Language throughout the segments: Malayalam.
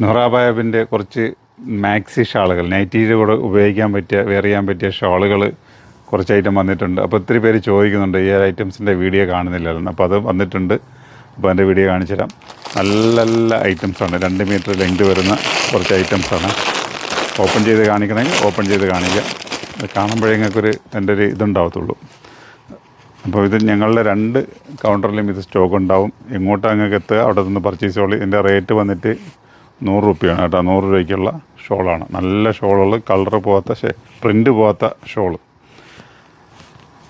നൊറാബായബിൻ്റെ കുറച്ച് മാക്സി ഷാളുകൾ, നൈറ്റിയുടെ കൂടെ ഉപയോഗിക്കാൻ പറ്റിയ, വെയർ ചെയ്യാൻ പറ്റിയ ഷാളുകൾ കുറച്ച് ഐറ്റം വന്നിട്ടുണ്ട്. അപ്പോൾ ഒത്തിരി പേര് ചോദിക്കുന്നുണ്ട് ഈ ഐറ്റംസിൻ്റെ വീഡിയോ കാണുന്നില്ലായിരുന്നു. അപ്പോൾ അത് വന്നിട്ടുണ്ട്. അപ്പോൾ അതിൻ്റെ വീഡിയോ കാണിച്ചു തരാം. നല്ല നല്ല ഐറ്റംസാണ്. 2 മീറ്റർ ലെങ്ത് വരുന്ന കുറച്ച് ഐറ്റംസാണ്. ഓപ്പൺ ചെയ്ത് കാണിക്കണമെങ്കിൽ ഓപ്പൺ ചെയ്ത് കാണിക്കാം. അത് കാണുമ്പോഴേ നിങ്ങൾക്കൊരു എൻ്റെ ഒരു ഇതുണ്ടാവത്തുള്ളൂ. അപ്പോൾ ഇത് ഞങ്ങളുടെ 2 കൗണ്ടറിലും ഇത് സ്റ്റോക്ക് ഉണ്ടാവും. എങ്ങോട്ടാണ് നിങ്ങൾക്ക് എത്തുക അവിടെ നിന്ന് പർച്ചേസ് ചെയ്യുള്ളൂ. ഇതിൻ്റെ റേറ്റ് വന്നിട്ട് 100 രൂപയാണ് കേട്ടോ. 100 രൂപയ്ക്കുള്ള ഷോളാണ്. നല്ല ഷോളുകൾ, കളറ് പോകാത്ത, പ്രിൻ്റ് പോകാത്ത ഷോള്.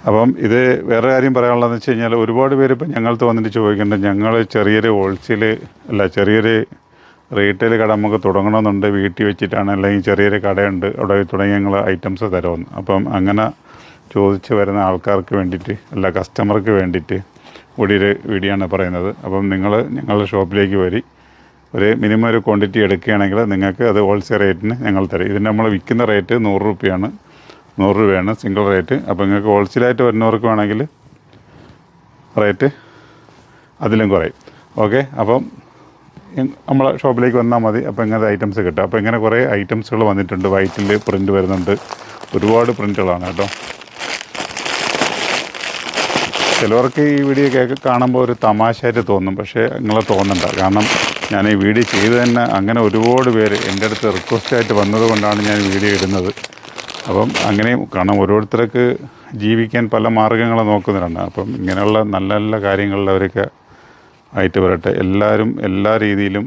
അപ്പം ഇത് വേറെ കാര്യം പറയാനുള്ളതെന്ന് വെച്ച് കഴിഞ്ഞാൽ ഒരുപാട് പേര് ഇപ്പം ഞങ്ങൾക്ക് വന്നിട്ട് ചോദിക്കുന്നുണ്ട്, ഞങ്ങൾ ചെറിയൊരു ഹോൾസെയിൽ ചെറിയൊരു റീറ്റെയിൽ കട നമുക്ക് തുടങ്ങണമെന്നുണ്ട്, വീട്ടിൽ വെച്ചിട്ടാണ്, അല്ലെങ്കിൽ ചെറിയൊരു കടയുണ്ട് അവിടെ തുടങ്ങി ഞങ്ങൾ ഐറ്റംസ് തരുമെന്ന്. അപ്പം അങ്ങനെ ചോദിച്ച് വരുന്ന ആൾക്കാർക്ക് വേണ്ടിയിട്ട്, കസ്റ്റമർക്ക് വേണ്ടിയിട്ട് കൂടിയൊരു വീഡിയോ ആണ് പറയുന്നത്. അപ്പം നിങ്ങൾ ഞങ്ങളുടെ ഷോപ്പിലേക്ക് വരി, ഒരു മിനിമം ഒരു ക്വാണ്ടിറ്റി എടുക്കുകയാണെങ്കിൽ നിങ്ങൾക്ക് അത് ഹോൾസെയിൽ റേറ്റിന് ഞങ്ങൾ തരും. ഇതിൻ്റെ നമ്മൾ വിൽക്കുന്ന റേറ്റ് 100 രൂപയാണ്. 100 രൂപയാണ് സിംഗിൾ റേറ്റ്. അപ്പോൾ നിങ്ങൾക്ക് ഹോൾസെയിലായിട്ട് വരുന്നവർക്ക് വേണമെങ്കിൽ റേറ്റ് അതിലും കുറയും. ഓക്കെ, അപ്പം നമ്മളെ ഷോപ്പിലേക്ക് വന്നാൽ മതി. അപ്പോൾ ഇങ്ങനത്തെ ഐറ്റംസ് കിട്ടും. അപ്പോൾ ഇങ്ങനെ കുറേ ഐറ്റംസുകൾ വന്നിട്ടുണ്ട്. വൈറ്റിൽ പ്രിൻ്റ് വരുന്നുണ്ട്. ഒരുപാട് പ്രിൻ്റുകളാണ് കേട്ടോ. ചിലവർക്ക് ഈ വീഡിയോ കാണുമ്പോൾ ഒരു തമാശയായിട്ട് തോന്നും, പക്ഷേ നിങ്ങൾ തോന്നണ്ട. കാരണം ഞാൻ ഈ വീഡിയോ ചെയ്ത് തന്നെ അങ്ങനെ ഒരുപാട് പേര് എൻ്റെ അടുത്ത് റിക്വസ്റ്റായിട്ട് വന്നതുകൊണ്ടാണ് ഞാൻ വീഡിയോ ഇടുന്നത്. അപ്പം അങ്ങനെയും കാരണം ഓരോരുത്തർക്ക് ജീവിക്കാൻ പല മാർഗ്ഗങ്ങൾ നോക്കുന്നുണ്ട്. അപ്പം ഇങ്ങനെയുള്ള നല്ല നല്ല കാര്യങ്ങളിൽ അവരൊക്കെ ആയിട്ട് വരട്ടെ. എല്ലാവരും എല്ലാ രീതിയിലും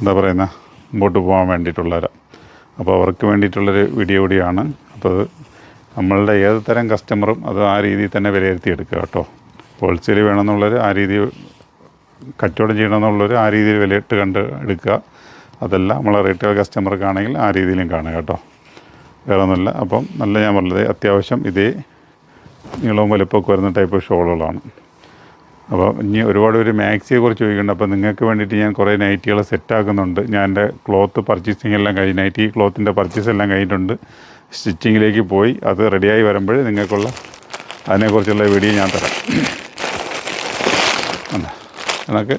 മുമ്പോട്ട് പോകാൻ വേണ്ടിയിട്ടുള്ളവരാണ്. അപ്പോൾ അവർക്ക് വേണ്ടിയിട്ടുള്ളൊരു വീഡിയോ കൂടിയാണ്. അപ്പോൾ അത് നമ്മളുടെ ഏത് തരം കസ്റ്റമറും അത് ആ രീതിയിൽ തന്നെ വിലയിരുത്തിയെടുക്കുക കേട്ടോ. ഹോൾസെയിൽ വേണമെന്നുള്ളവർ ആ രീതിയിൽ, കച്ചവടം ചെയ്യണമെന്നുള്ളവർ ആ രീതിയിൽ വിലയിട്ട് കണ്ട് എടുക്കുക. അതല്ല നമ്മളെ റീറ്റെയിൽ കസ്റ്റമർക്കാണെങ്കിൽ ആ രീതിയിലും കാണുക കേട്ടോ. വേറെ ഒന്നുമില്ല. അപ്പം നല്ല ഞാൻ പറഞ്ഞത് അത്യാവശ്യം ഇതേ നീളവും വലുപ്പമൊക്കെ വരുന്ന ടൈപ്പ് ഷോളുകളാണ്. അപ്പോൾ ഇനി ഒരുപാട് പേര് മാക്സിയെ കുറിച്ച് ചോദിക്കുന്നുണ്ട്. അപ്പോൾ നിങ്ങൾക്ക് വേണ്ടിയിട്ട് ഞാൻ കുറേ നൈറ്റികൾ സെറ്റാക്കുന്നുണ്ട്. ഞാൻ എൻ്റെ ക്ലോത്ത് പർച്ചേസിങ് എല്ലാം കഴിഞ്ഞ്, നൈറ്റി ക്ലോത്തിൻ്റെ പർച്ചേസ് എല്ലാം കഴിഞ്ഞിട്ടുണ്ട്. സ്റ്റിച്ചിങ്ങിലേക്ക് പോയി അത് റെഡിയായി വരുമ്പോൾ നിങ്ങൾക്കുള്ള അതിനെക്കുറിച്ചുള്ള വീഡിയോ ഞാൻ തരാം. കണക്ക്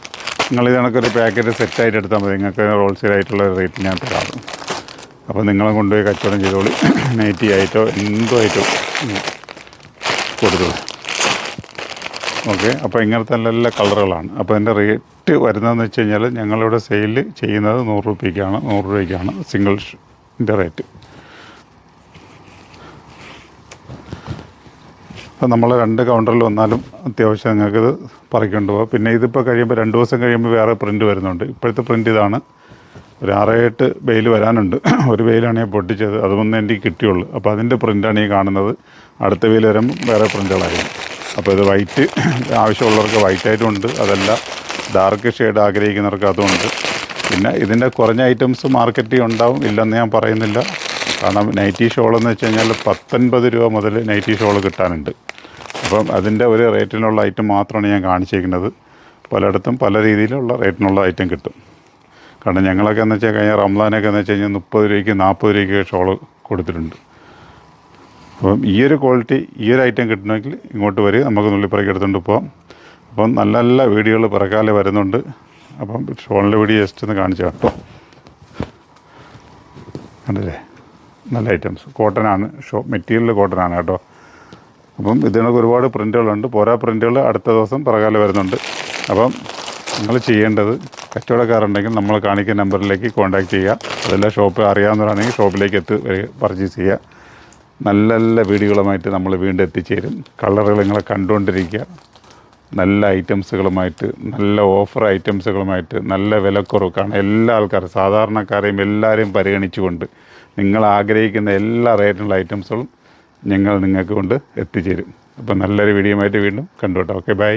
നിങ്ങളിത് കണക്കൊരു പാക്കറ്റ് സെറ്റായിട്ട് എടുത്താൽ മതി. നിങ്ങൾക്ക് ഹോൾസെയിലായിട്ടുള്ള റേറ്റ് ഞാൻ തരാം. അപ്പോൾ നിങ്ങളെ കൊണ്ടുപോയി കച്ചവടം ചെയ്തോളി. നൈറ്റി ആയിട്ടോ എന്തോ ആയിട്ടോ കൊടുത്തോളൂ. ഓക്കെ, അപ്പോൾ ഇങ്ങനത്തെ നല്ല നല്ല കളറുകളാണ്. അപ്പോൾ അതിൻ്റെ റേറ്റ് വരുന്നതെന്ന് വെച്ച് കഴിഞ്ഞാൽ ഞങ്ങളിവിടെ സെയിൽ ചെയ്യുന്നത് 100 രൂപയ്ക്കാണ്. 100 രൂപയ്ക്കാണ് സിംഗിളിൻ്റെ റേറ്റ്. അപ്പോൾ നമ്മൾ 2 കൗണ്ടറിൽ വന്നാലും അത്യാവശ്യം നിങ്ങൾക്കിത് പറിക്കൊണ്ട് പോകാം. പിന്നെ ഇതിപ്പോൾ കഴിയുമ്പോൾ 2 ദിവസം കഴിയുമ്പോൾ വേറെ പ്രിൻ്റ് വരുന്നുണ്ട്. ഇപ്പോഴത്തെ പ്രിൻ്റ് ഇതാണ്. ഒരു 6-8 ബെയിൽ വരാനുണ്ട്. ഒരു ബെയിലാണ് ഞാൻ പൊട്ടിച്ചത്, അതൊന്നും എനിക്ക് കിട്ടിയുള്ളൂ. അപ്പോൾ അതിൻ്റെ പ്രിൻ്റാണ് ഈ കാണുന്നത്. അടുത്ത ബെയിൽ വരുമ്പോൾ വേറെ പ്രിൻ്റുകളായിരിക്കും. അപ്പോൾ ഇത് വൈറ്റ് ആവശ്യമുള്ളവർക്ക് വൈറ്റായിട്ടുമുണ്ട്, അതല്ല ഡാർക്ക് ഷെയ്ഡ് ആഗ്രഹിക്കുന്നവർക്ക് അതുമുണ്ട്. പിന്നെ ഇതിൻ്റെ കുറഞ്ഞ ഐറ്റംസ് മാർക്കറ്റിൽ ഉണ്ടാവും, ഇല്ലെന്ന് ഞാൻ പറയുന്നില്ല. കാരണം നൈറ്റി ഷോളെന്ന് വെച്ച് കഴിഞ്ഞാൽ 19 രൂപ മുതൽ നൈറ്റി ഷോൾ കിട്ടാനുണ്ട്. അപ്പം അതിൻ്റെ ഒരു റേറ്റിനുള്ള ഐറ്റം മാത്രമാണ് ഞാൻ കാണിച്ചിരിക്കുന്നത്. പലയിടത്തും പല രീതിയിലുള്ള റേറ്റിനുള്ള ഐറ്റം കിട്ടും. കാരണം ഞങ്ങളൊക്കെ എന്ന് വെച്ചാൽ കഴിഞ്ഞാൽ റംസാനൊക്കെ എന്ന് വെച്ച് കഴിഞ്ഞാൽ 30 രൂപയ്ക്ക് 40 രൂപയ്ക്ക് ഷോൾ കൊടുത്തിട്ടുണ്ട്. അപ്പം ഈ ഒരു ക്വാളിറ്റി, ഈ ഒരു ഐറ്റം കിട്ടണമെങ്കിൽ ഇങ്ങോട്ട് വരിക, നമുക്ക് നുള്ളിപ്പറക്കി എടുത്തുകൊണ്ട് പോകാം. അപ്പം നല്ല നല്ല വീഡിയോകൾ പിറക്കാലെ വരുന്നുണ്ട്. അപ്പം ഷോളിൻ്റെ വീഡിയോ ജസ്റ്റ് ഒന്ന് കാണിച്ചു കേട്ടോ. കണ്ടില്ലേ, നല്ല ഐറ്റംസ്. കോട്ടനാണ്, മെറ്റീരിയൽ കോട്ടനാണ് കേട്ടോ. അപ്പം ഇതിനൊക്കെ ഒരുപാട് പ്രിൻ്റുകളുണ്ട്. പോരാ പ്രിൻ്റുകൾ അടുത്ത ദിവസം പിറകാലെ വരുന്നുണ്ട്. അപ്പം നിങ്ങൾ ചെയ്യേണ്ടത്, കച്ചവടക്കാരുണ്ടെങ്കിൽ നമ്മൾ കാണിക്കുന്ന നമ്പറിലേക്ക് കോൺടാക്റ്റ് ചെയ്യുക. അതെല്ലാം ഷോപ്പ് അറിയാവുന്നവരാണെങ്കിൽ ഷോപ്പിലേക്ക് പർച്ചേസ് ചെയ്യുക. നല്ല നല്ല വീഡിയോകളുമായിട്ട് നമ്മൾ വീണ്ടും എത്തിച്ചേരും. കളറുകൾ നിങ്ങളെ കണ്ടുകൊണ്ടിരിക്കുക. നല്ല ഐറ്റംസുകളുമായിട്ട്, നല്ല ഓഫർ ഐറ്റംസുകളുമായിട്ട്, നല്ല വിലക്കുറവ്. കാരണം എല്ലാ ആൾക്കാരും, സാധാരണക്കാരെയും എല്ലാവരെയും പരിഗണിച്ചുകൊണ്ട് നിങ്ങൾ ആഗ്രഹിക്കുന്ന എല്ലാ റേറ്റിനുള്ള ഐറ്റംസുകളും ഞങ്ങൾ നിങ്ങൾക്ക് കൊണ്ട് എത്തിച്ചേരും. അപ്പോൾ നല്ലൊരു വീഡിയോ ആയിട്ട് വീണ്ടും കണ്ടുകൊട്ടോ. Okay, by.